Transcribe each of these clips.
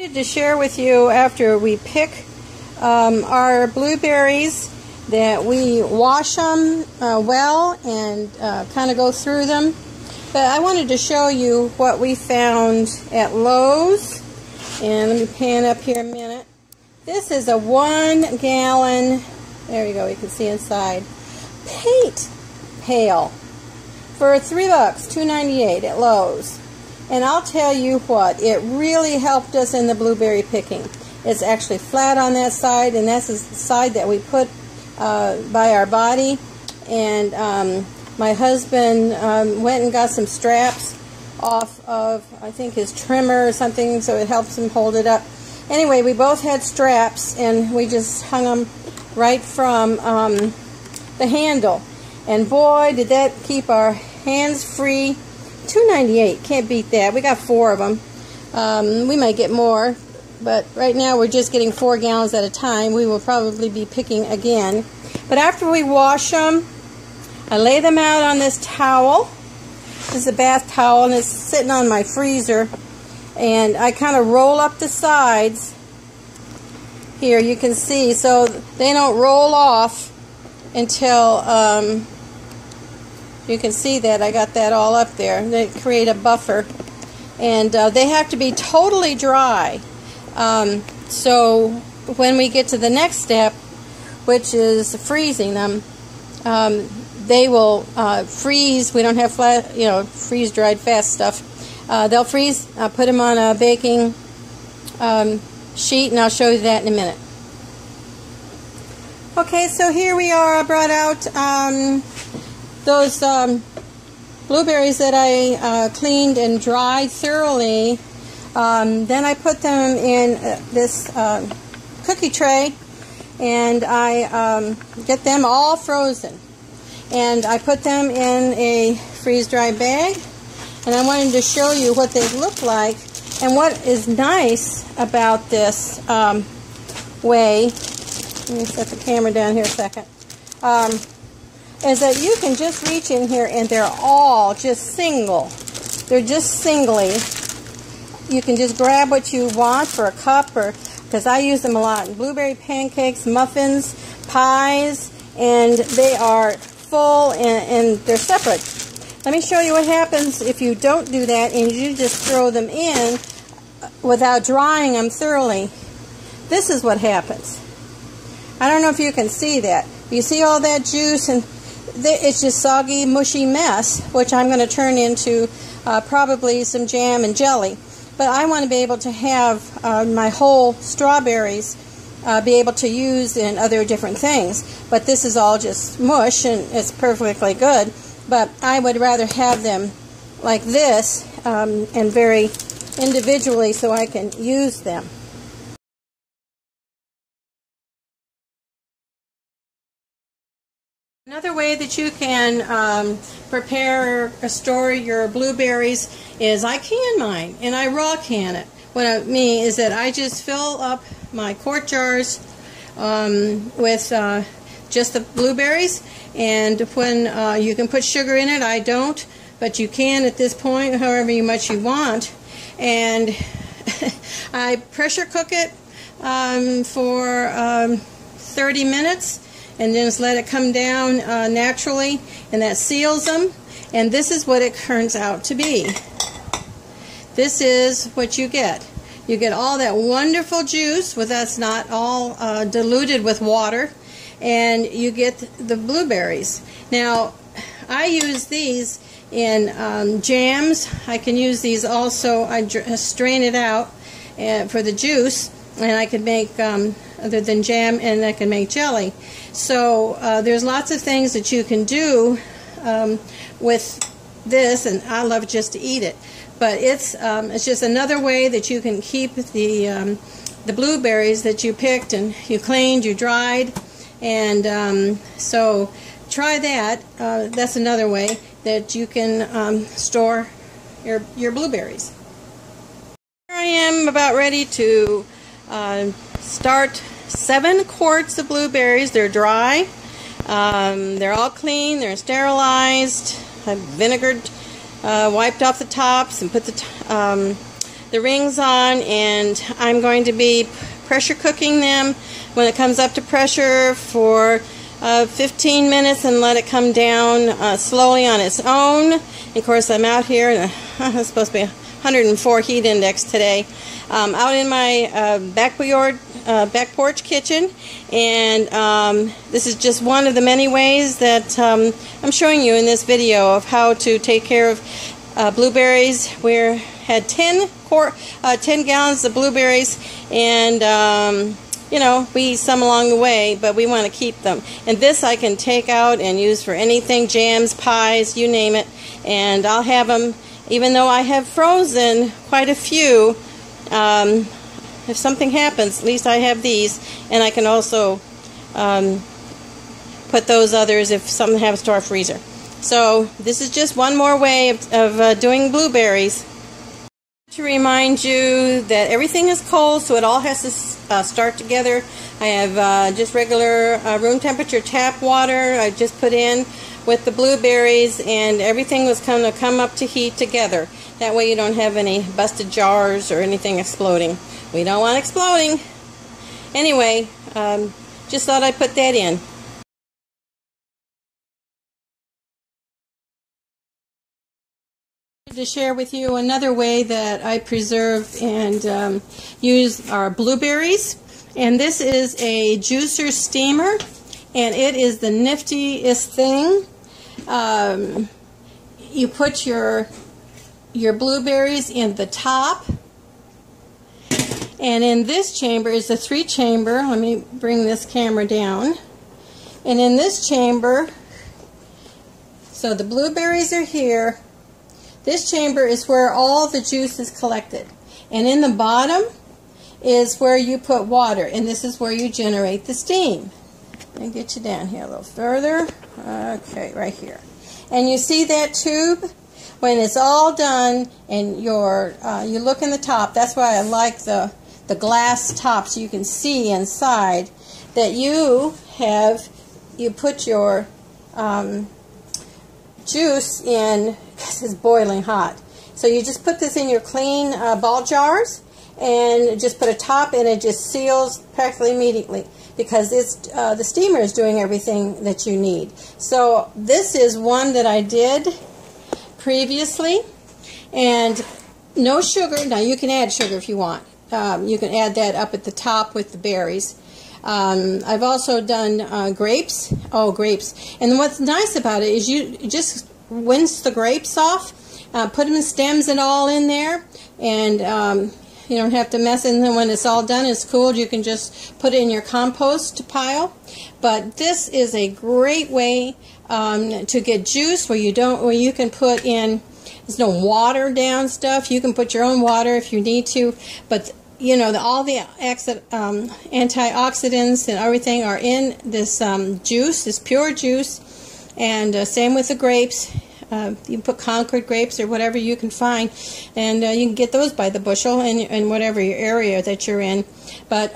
I wanted to share with you after we pick our blueberries that we wash them well and kind of go through them. But I wanted to show you what we found at Lowe's. And let me pan up here a minute. This is a 1 gallon, there you go, you can see inside, paint pail for $3, $2.98 at Lowe's. And I'll tell you what, it really helped us in the blueberry picking. It's actually flat on that side, and that's the side that we put by our body. And my husband went and got some straps off of, I think, his trimmer or something, so it helps him hold it up. Anyway, we both had straps, and we just hung them right from the handle. And boy, did that keep our hands free. $2.98, can't beat that. We got 4 of them. We might get more, but right now we're just getting 4 gallons at a time. We will probably be picking again. But after we wash them, I lay them out on this towel. This is a bath towel, and it's sitting on my freezer. And I kind of roll up the sides. Here you can see, so they don't roll off until you can see that I got that all up there. They create a buffer, and they have to be totally dry. So when we get to the next step, which is freezing them, they will freeze. We don't have flat, freeze dried fast stuff. They'll freeze. I'll put them on a baking sheet, and I'll show you that in a minute. Okay, so here we are. I brought out those blueberries that I cleaned and dried thoroughly. Then I put them in this cookie tray, and I get them all frozen. And I put them in a freeze-dried bag, and I wanted to show you what they look like. And what is nice about this way, let me set the camera down here a second, is that you can just reach in here and they're all just single. They're just singly. You can just grab what you want for a cup, or because I use them a lot in blueberry pancakes, muffins, pies, and they are full and they're separate. Let me show you what happens if you don't do that and you just throw them in without drying them thoroughly. This is what happens. I don't know if you can see that. You see all that juice, and it's just soggy, mushy mess, which I'm going to turn into probably some jam and jelly. But I want to be able to have my whole strawberries be able to use in other different things. But this is all just mush, and it's perfectly good. But I would rather have them like this and very individually so I can use them. Another way that you can prepare or store your blueberries is I can mine, and I raw can it. What I mean is that I just fill up my quart jars with just the blueberries, and when you can put sugar in it, I don't, but you can at this point, however much you want. And I pressure cook it for 30 minutes, and then just let it come down naturally, and that seals them. And this is what it turns out to be. This is what you get. You get all that wonderful juice, that's not all diluted with water, and you get the blueberries. Now, I use these in jams. I can use these also. I strain it out for the juice, and I can make other than jam, and I can make jelly. So there's lots of things that you can do with this, and I love just to eat it. But it's just another way that you can keep the blueberries that you picked and you cleaned, you dried, and so try that. That's another way that you can store your blueberries. Here I am about ready to start 7 quarts of blueberries. They're dry. They're all clean. They're sterilized. I've vinegared, wiped off the tops, and put the the rings on, and I'm going to be pressure cooking them when it comes up to pressure for 15 minutes and let it come down slowly on its own. And of course, I'm out here, and it's supposed to be 104 heat index today, out in my back porch kitchen, and this is just one of the many ways that I'm showing you in this video of how to take care of blueberries. We had 10 gallons of blueberries, and you know, we eat some along the way, but we want to keep them. And this I can take out and use for anything, jams, pies, you name it, and I'll have them. Even though I have frozen quite a few, if something happens, at least I have these, and I can also put those others if something happens to our freezer. So this is just one more way of doing blueberries. To remind you that everything is cold, so it all has to start together. I have just regular room temperature tap water I just put in with the blueberries, and everything was going to come up to heat together. That way you don't have any busted jars or anything exploding. We don't want exploding. Anyway, just thought I'd put that in. To share with you another way that I preserve and use our blueberries, and this is a juicer steamer, and it is the niftiest thing. You put your blueberries in the top, and in this chamber is a 3-chamber. Let me bring this camera down. And in this chamber, so the blueberries are here. This chamber is where all the juice is collected, and in the bottom is where you put water, and this is where you generate the steam. Let me get you down here a little further. Okay, right here. And you see that tube? When it's all done, and you look in the top, that's why I like the glass top, so you can see inside that you put your juice in. This is boiling hot. So you just put this in your clean ball jars and just put a top, and it just seals practically immediately because it's the steamer is doing everything that you need. So this is one that I did previously, and no sugar. Now you can add sugar if you want. You can add that up at the top with the berries. I've also done grapes. Oh, grapes. And what's nice about it is you just rinse the grapes off, put them in stems and all in there, and you don't have to mess in them. When it's all done, it's cooled, you can just put it in your compost pile. But this is a great way to get juice where you can put in, there's no watered down stuff. You can put your own water if you need to, but you know, all the antioxidants and everything are in this juice, this pure juice. And same with the grapes. You can put Concord grapes or whatever you can find, and you can get those by the bushel in whatever your area that you're in. But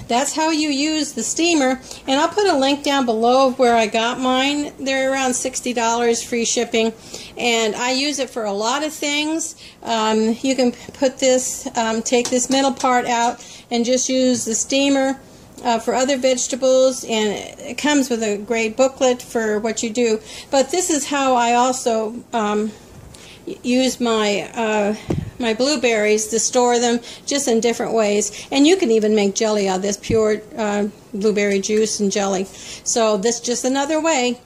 that's how you use the steamer, and I'll put a link down below of where I got mine. They're around $60 free shipping, and I use it for a lot of things. You can put this, take this middle part out and just use the steamer for other vegetables, and it comes with a great booklet for what you do. But this is how I also use my my blueberries to store them, just in different ways. And you can even make jelly out of this pure blueberry juice and jelly. So this is just another way.